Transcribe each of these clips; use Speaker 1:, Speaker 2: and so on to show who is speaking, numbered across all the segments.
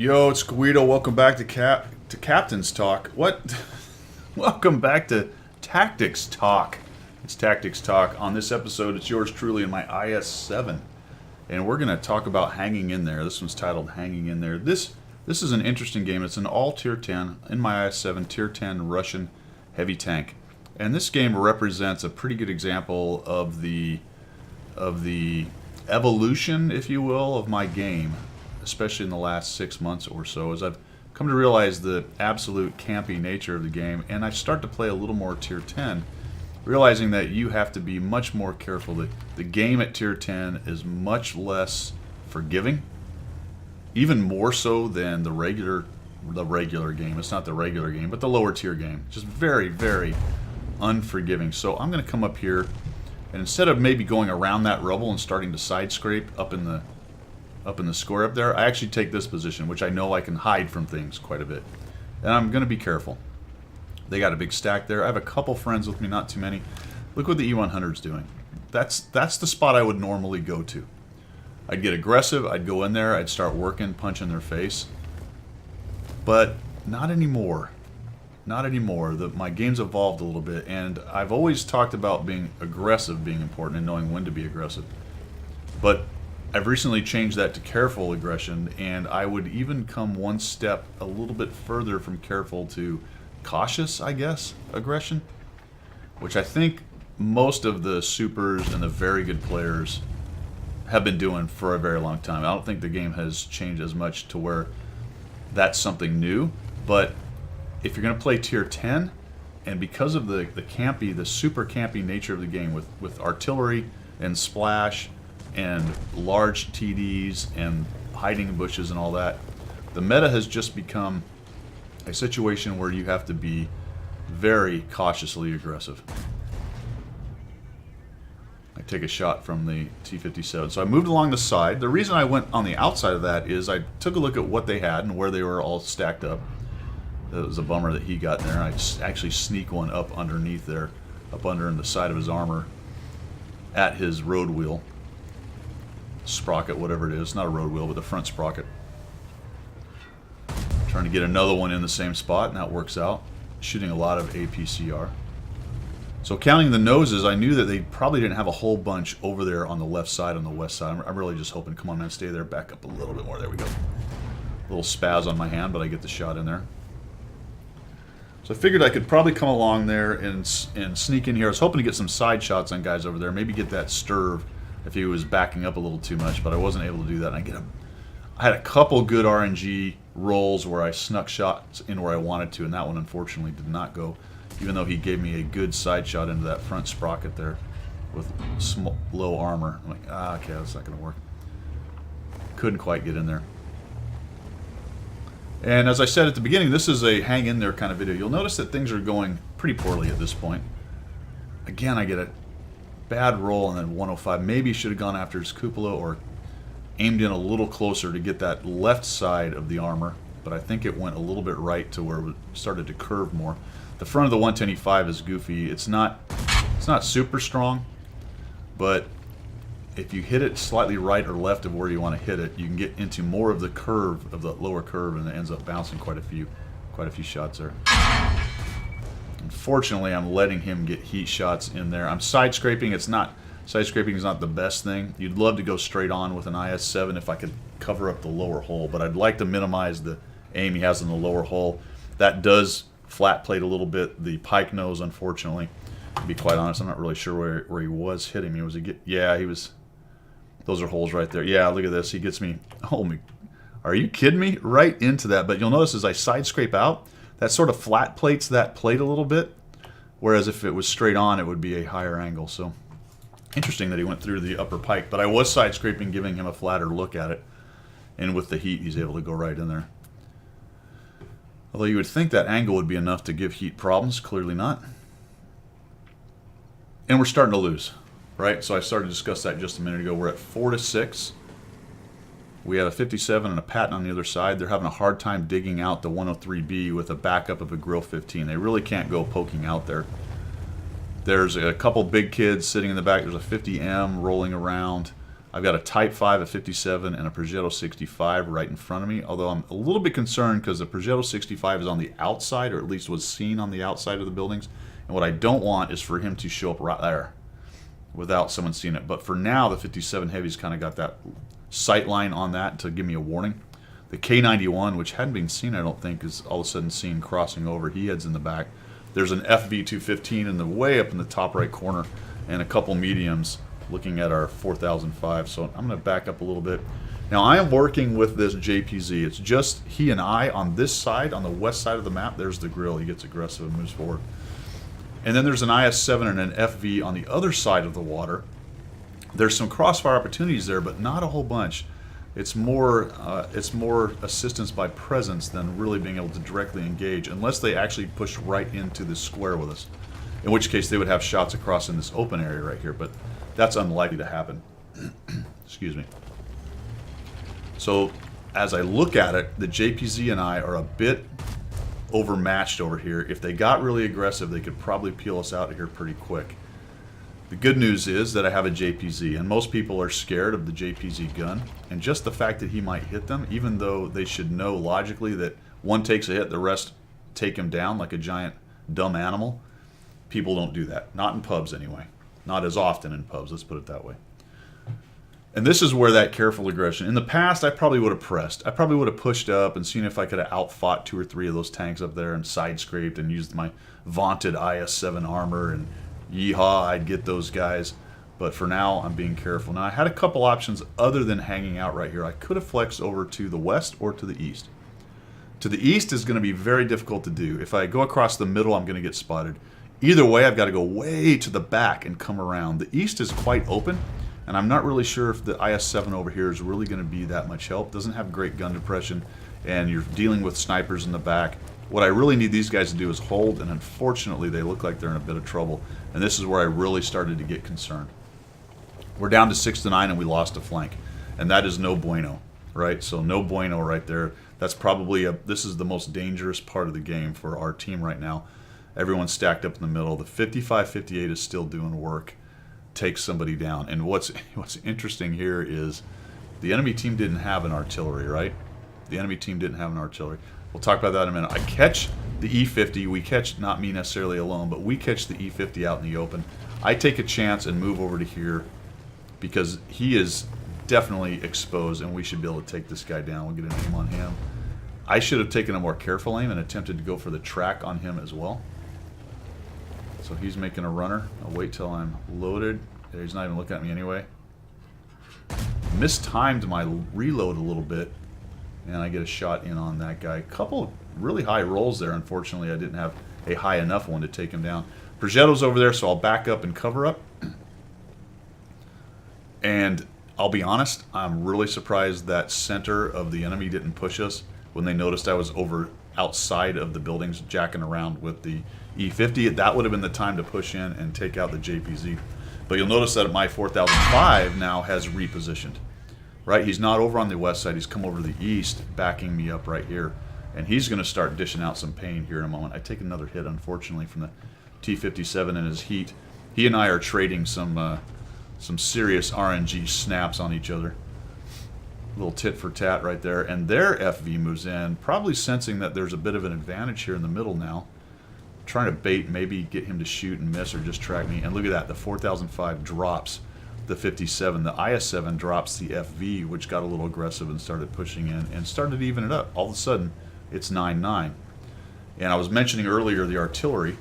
Speaker 1: Yo, it's Guido. Welcome back to Captain's Talk. What? Welcome back to Tactics Talk. It's Tactics Talk. On this episode, it's yours truly in my IS-7. And we're going to talk about Hanging in There. This one's titled Hanging in There. This is an interesting game. It's an all Tier 10, in my IS-7, Tier 10 Russian heavy tank. And this game represents a pretty good example of the evolution, if you will, of my game, especially in the last 6 months or so, as I've come to realize the absolute campy nature of the game, and I start to play a little more Tier 10, realizing that you have to be much more careful. The game at Tier 10 is much less forgiving, even more so than the regular game. It's not the regular game, but the lower tier game. Just very, very unforgiving. So I'm going to come up here, and instead of maybe going around that rubble and starting to side scrape up in the square up there, I actually take this position, which I know I can hide from things quite a bit. And I'm going to be careful. They got a big stack there. I have a couple friends with me, not too many. Look what the E100's doing. That's the spot I would normally go to. I'd get aggressive, I'd go in there, I'd start working, punching their face. But not anymore. Not anymore. My game's evolved a little bit, and I've always talked about being aggressive being important and knowing when to be aggressive. But I've recently changed that to careful aggression, and I would even come one step a little bit further from careful to cautious, I guess, aggression, which I think most of the supers and the very good players have been doing for a very long time. I don't think the game has changed as much to where that's something new, but if you're going to play Tier 10, and because of the super campy nature of the game with artillery and splash and large TDs and hiding in bushes and all that, the meta has just become a situation where you have to be very cautiously aggressive. I take a shot from the T-57. So I moved along the side. The reason I went on the outside of that is I took a look at what they had and where they were all stacked up. It was a bummer that he got there. I just actually sneak one up underneath there, up under in the side of his armor at his road wheel. Sprocket, whatever it is. Not a road wheel, but the front sprocket. Trying to get another one in the same spot, and that works out. Shooting a lot of APCR. So counting the noses, I knew that they probably didn't have a whole bunch over there on the left side, on the west side. I'm really just hoping, come on man, stay there, back up a little bit more. There we go. A little spaz on my hand, but I get the shot in there. So I figured I could probably come along there and sneak in here. I was hoping to get some side shots on guys over there, maybe get that Sturv if he was backing up a little too much, but I wasn't able to do that. And I had a couple good RNG rolls where I snuck shots in where I wanted to, and that one unfortunately did not go, even though he gave me a good side shot into that front sprocket there with low armor. I'm like, okay, that's not going to work. Couldn't quite get in there. And as I said at the beginning, this is a hang in there kind of video. You'll notice that things are going pretty poorly at this point. Again, I get a bad roll and then 105. Maybe should have gone after his cupola or aimed in a little closer to get that left side of the armor, but I think it went a little bit right to where it started to curve more. The front of the 110E5 is goofy. It's not super strong, but if you hit it slightly right or left of where you want to hit it, you can get into more of the curve, of the lower curve, and it ends up bouncing quite a few shots there. Unfortunately, I'm letting him get heat shots in there. I'm side scraping. Side scraping is not the best thing. You'd love to go straight on with an IS-7 if I could cover up the lower hull, but I'd like to minimize the aim he has in the lower hull. That does flat plate a little bit. The pike nose, unfortunately, to be quite honest, I'm not really sure where he was hitting me. Yeah, he was. Those are holes right there. Yeah, look at this. He gets me. Oh my! Are you kidding me? Right into that. But you'll notice as I side scrape out, that sort of flat plates that plate a little bit. Whereas if it was straight on, it would be a higher angle. So interesting that he went through the upper pike. But I was side scraping, giving him a flatter look at it. And with the heat, he's able to go right in there. Although you would think that angle would be enough to give heat problems. Clearly not. And we're starting to lose. Right? So I started to discuss that just a minute ago. We're at 4-6. We have a 57 and a Patton on the other side. They're having a hard time digging out the 103B with a backup of a Grill 15. They really can't go poking out there. There's a couple big kids sitting in the back. There's a 50M rolling around. I've got a Type 5, a 57, and a Progetto 65 right in front of me, although I'm a little bit concerned because the Progetto 65 is on the outside, or at least was seen on the outside of the buildings, and what I don't want is for him to show up right there without someone seeing it. But for now, the 57 Heavy's kind of got that sight line on that to give me a warning. The K91, which hadn't been seen, I don't think, is all of a sudden seen crossing over. He heads in the back. There's an FV215 in the way up in the top right corner, and a couple mediums looking at our 4005. So I'm going to back up a little bit. Now I am working with this JPZ. It's just he and I on this side, on the west side of the map. There's the grill. He gets aggressive and moves forward. And then there's an IS-7 and an FV on the other side of the water. There's some crossfire opportunities there, but not a whole bunch. It's more assistance by presence than really being able to directly engage, unless they actually push right into this square with us. In which case they would have shots across in this open area right here, but that's unlikely to happen. Excuse me. So as I look at it, the JPZ and I are a bit overmatched over here. If they got really aggressive, they could probably peel us out of here pretty quick. The good news is that I have a JPZ, and most people are scared of the JPZ gun, and just the fact that he might hit them, even though they should know logically that one takes a hit, the rest take him down like a giant dumb animal, people don't do that. Not in pubs anyway. Not as often in pubs, let's put it that way. And this is where that careful aggression. In the past, I probably would have pressed. I probably would have pushed up and seen if I could have outfought 2 or 3 of those tanks up there and side-scraped and used my vaunted IS-7 armor and yeehaw, I'd get those guys. But for now, I'm being careful. Now, I had a couple options other than hanging out right here. I could have flexed over to the west or to the east. To the east is going to be very difficult to do. If I go across the middle, I'm going to get spotted. Either way, I've got to go way to the back and come around. The east is quite open, and I'm not really sure if the IS-7 over here is really going to be that much help. Doesn't have great gun depression, and you're dealing with snipers in the back. What I really need these guys to do is hold, and unfortunately, they look like they're in a bit of trouble. And this is where I really started to get concerned. We're down to 6-9, and we lost a flank, and that is no bueno, right? So no bueno right there. That's probably this is the most dangerous part of the game for our team right now. Everyone's stacked up in the middle. The 55-58 is still doing work. Takes somebody down. And what's interesting here is the enemy team didn't have an artillery, right? The enemy team didn't have an artillery. We'll talk about that in a minute. I catch the E50. We catch, not me necessarily alone, but we catch the E50 out in the open. I take a chance and move over to here because he is definitely exposed, and we should be able to take this guy down. We'll get an aim on him. I should have taken a more careful aim and attempted to go for the track on him as well. So he's making a runner. I'll wait till I'm loaded. He's not even looking at me anyway. Mistimed my reload a little bit, and I get a shot in on that guy. A couple really high rolls there. Unfortunately, I didn't have a high enough one to take him down. Progetto's over there, so I'll back up and cover up. And I'll be honest, I'm really surprised that center of the enemy didn't push us when they noticed I was over outside of the buildings jacking around with the E50. That would have been the time to push in and take out the JPZ. But you'll notice that my 4005 now has repositioned. Right, he's not over on the west side. He's come over to the east, backing me up right here. And he's going to start dishing out some pain here in a moment. I take another hit, unfortunately, from the T-57 in his heat. He and I are trading some serious RNG snaps on each other. A little tit for tat right there. And their FV moves in, probably sensing that there's a bit of an advantage here in the middle now. Trying to bait, maybe get him to shoot and miss or just track me. And look at that, the 4005 drops the 57. The IS-7 drops the FV, which got a little aggressive and started pushing in and started to even it up. All of a sudden, it's 9-9. And I was mentioning earlier the artillery.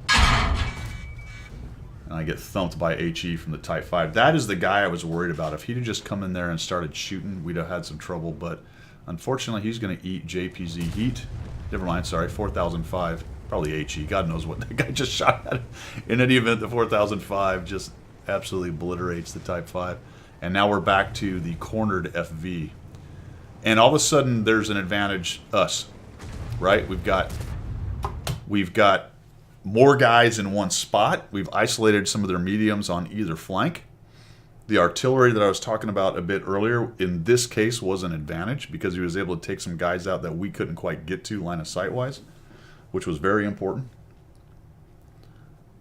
Speaker 1: And I get thumped by HE from the Type 5. That is the guy I was worried about. If he'd have just come in there and started shooting, we'd have had some trouble. But unfortunately, he's going to eat JPZ heat. Never mind, sorry, 4005. Probably HE. God knows what that guy just shot at. In any event, the 4005 just absolutely obliterates the Type 5. And now we're back to the cornered FV. And all of a sudden, there's an advantage us, right? We've got more guys in one spot. We've isolated some of their mediums on either flank. The artillery that I was talking about a bit earlier, in this case, was an advantage because he was able to take some guys out that we couldn't quite get to line of sight-wise, which was very important.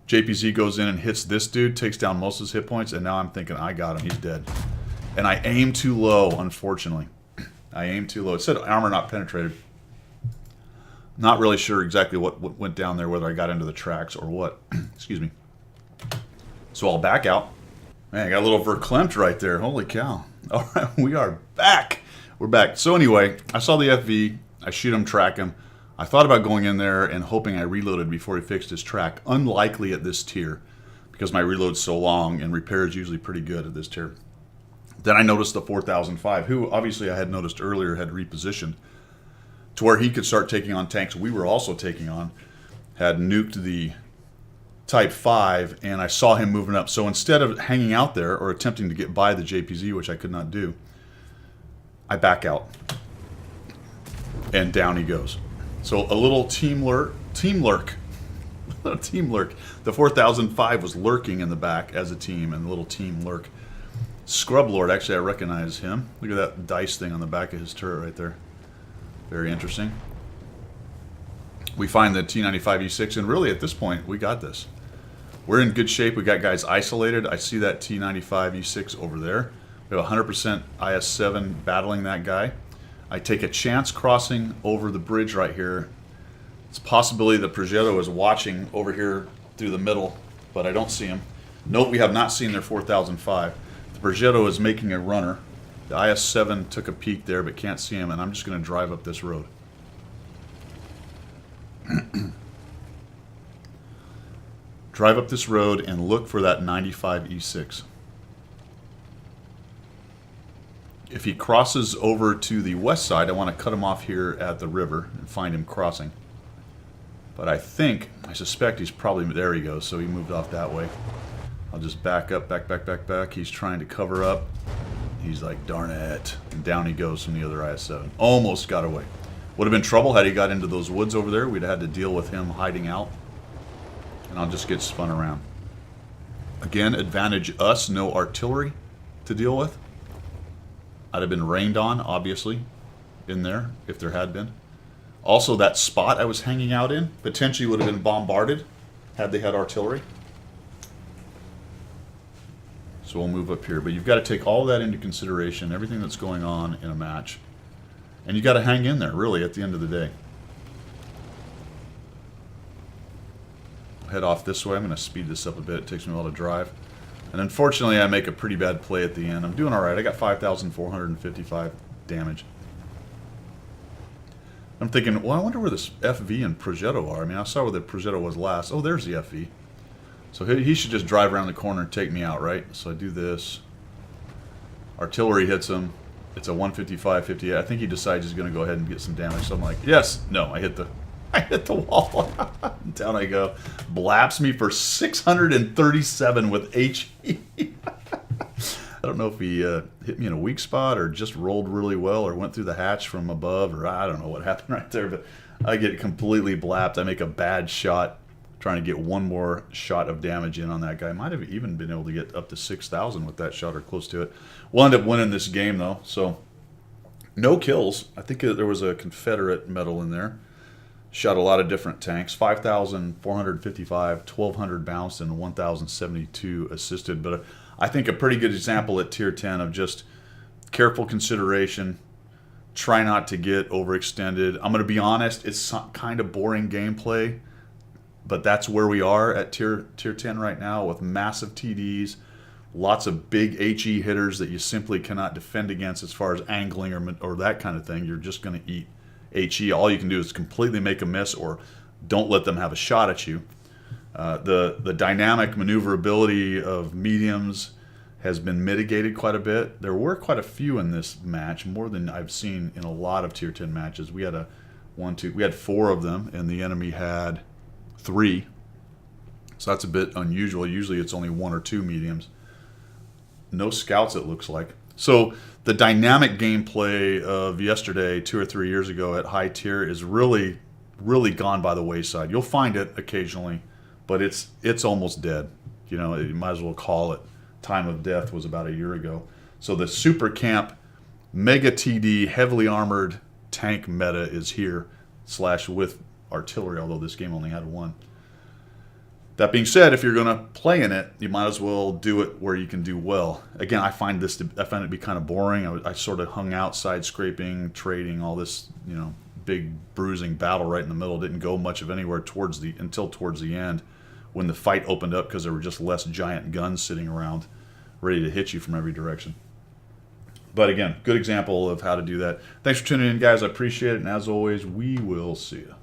Speaker 1: JPZ goes in and hits this dude, takes down most of his hit points, and now I'm thinking, I got him, he's dead. And I aimed too low, unfortunately. I aimed too low. It said armor not penetrated. Not really sure exactly what went down there, whether I got into the tracks or what. Excuse me. So I'll back out. Man, I got a little verklempt right there. Holy cow. All right, we are back. We're back. So anyway, I saw the FV. I shoot him, track him. I thought about going in there and hoping I reloaded before he fixed his track. Unlikely at this tier because my reload's so long and repair is usually pretty good at this tier. Then I noticed the 4005, who obviously I had noticed earlier had repositioned to where he could start taking on tanks we were also taking on, had nuked the Type 5, and I saw him moving up. So instead of hanging out there or attempting to get by the JPZ, which I could not do, I back out. And down he goes. So a little team lurk. The 4005 was lurking in the back as a team, and a little team lurk. Scrub Lord, actually I recognize him. Look at that dice thing on the back of his turret right there. Very interesting. We find the T95E6, and really at this point, we got this. We're in good shape. We got guys isolated. I see that T95E6 over there. We have 100% IS-7 battling that guy. I take a chance crossing over the bridge right here. It's a possibility that Progetto is watching over here through the middle, but I don't see him. Note we have not seen their 4005. The Progetto is making a runner. The IS-7 took a peek there, but can't see him, and I'm just going to drive up this road. Drive up this road and look for that 95E6. If he crosses over to the west side, I want to cut him off here at the river and find him crossing. But I suspect he's probably, there he goes, so he moved off that way. I'll just back up, back. He's trying to cover up. He's like, darn it. And down he goes from the other IS-7. Almost got away. Would have been trouble had he got into those woods over there. We'd have had to deal with him hiding out. And I'll just get spun around. Again, advantage us, no artillery to deal with. I'd have been rained on, obviously, in there, if there had been. Also, that spot I was hanging out in potentially would have been bombarded had they had artillery. So we'll move up here. But you've got to take all that into consideration, everything that's going on in a match. And you got to hang in there, really, at the end of the day. Head off this way. I'm going to speed this up a bit. It takes me a while to drive. And unfortunately, I make a pretty bad play at the end. I'm doing all right. I got 5,455 damage. I'm thinking, well, I wonder where this FV and Progetto are. I mean, I saw where the Progetto was last. Oh, there's the FV. So he should just drive around the corner and take me out, right? So I do this. Artillery hits him. It's a 155, 58. I think he decides he's going to go ahead and get some damage. So I'm like, yes. No, I hit the wall. Down I go. Blaps me for 637 with HE. I don't know if he hit me in a weak spot or just rolled really well or went through the hatch from above, or I don't know what happened right there, but I get completely blapped. I make a bad shot trying to get one more shot of damage in on that guy. Might have even been able to get up to 6,000 with that shot or close to it. We'll end up winning this game though, so no kills. I think there was a Confederate medal in there. Shot a lot of different tanks. 5,455, 1,200 bounced, and 1,072 assisted. But I think a pretty good example at Tier 10 of just careful consideration. Try not to get overextended. I'm going to be honest, it's kind of boring gameplay. But that's where we are at Tier 10 right now with massive TDs. Lots of big HE hitters that you simply cannot defend against as far as angling or that kind of thing. You're just going to eat HE. All you can do is completely make a miss or don't let them have a shot at you. The dynamic maneuverability of mediums has been mitigated quite a bit. There were quite a few in this match, more than I've seen in a lot of Tier 10 matches. We had we had 4 of them, and the enemy had 3. So that's a bit unusual. Usually it's only 1 or 2 mediums. No scouts, it looks like. So the dynamic gameplay of yesterday, 2 or 3 years ago at high tier, is really, really gone by the wayside. You'll find it occasionally, but it's almost dead. You know, you might as well call it. Time of death was about a year ago. So the Super Camp Mega TD heavily armored tank meta is here, / with artillery, although this game only had 1. That being said, if you're going to play in it, you might as well do it where you can do it Again, I find it to be kind of boring. I sort of hung out side scraping, trading, all this, big bruising battle right in the middle. Didn't go much of anywhere until towards the end, when the fight opened up because there were just less giant guns sitting around, ready to hit you from every direction. But again, good example of how to do that. Thanks for tuning in, guys. I appreciate it, and as always, we will see you.